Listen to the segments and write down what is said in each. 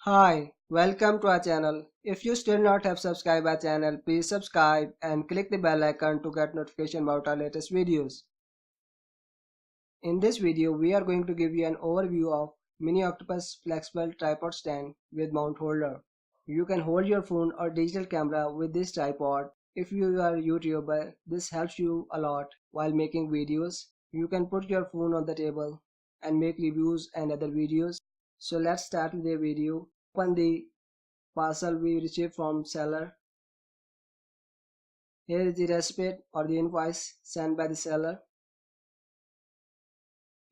Hi, welcome to our channel. If you still not have subscribed our channel, please subscribe and click the bell icon to get notification about our latest videos. In this video, we are going to give you an overview of Mini Octopus Flexible Tripod Stand with Mount Holder. You can hold your phone or digital camera with this tripod. If you are a YouTuber, this helps you a lot while making videos. You can put your phone on the table and make reviews and other videos. So let's start with the video. Open the parcel we received from seller. Here is the receipt or the invoice sent by the seller.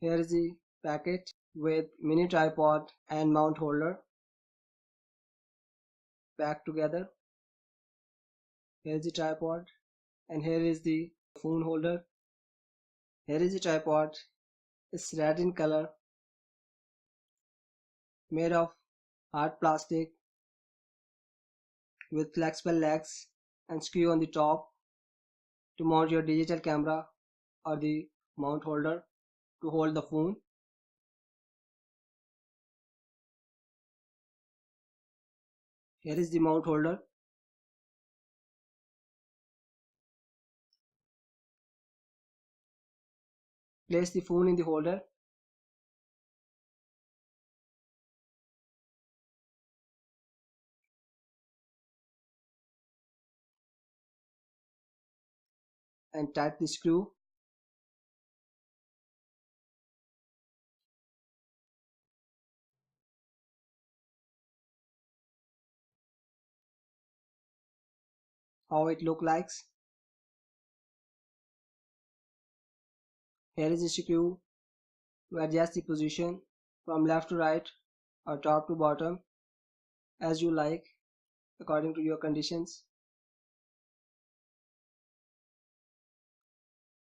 Here is the packet with mini tripod and mount holder packed together. Here is the tripod and here is the phone holder. Here is the tripod. It's red in color, made of hard plastic with flexible legs and screw on the top to mount your digital camera or the mount holder to hold the phone. Here is the mount holder. Place the phone in the holder and tight the screw. How it look like. Here is the screw to adjust the position from left to right or top to bottom as you like according to your conditions.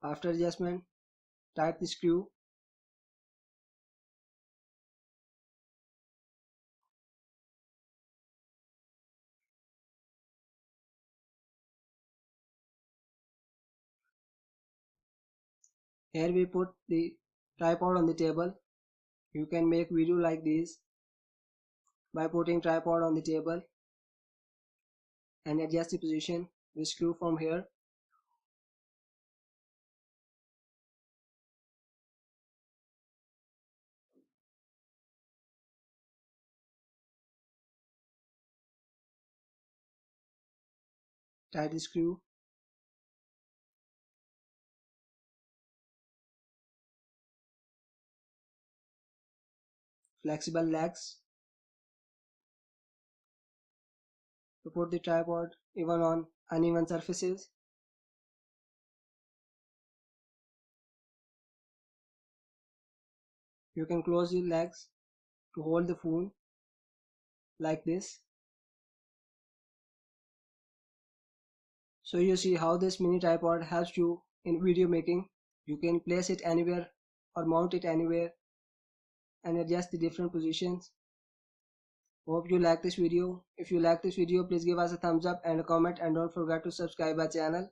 After adjustment, tight the screw. Here we put the tripod on the table. You can make video like this by putting tripod on the table and adjust the position with screw from here. Tight the screw. Flexible legs to put the tripod even on uneven surfaces. You can close the legs to hold the phone like this. So you see how this mini tripod helps you in video making. You can place it anywhere or mount it anywhere and adjust the different positions. Hope you like this video. If you like this video, please give us a thumbs up and a comment, and don't forget to subscribe our channel.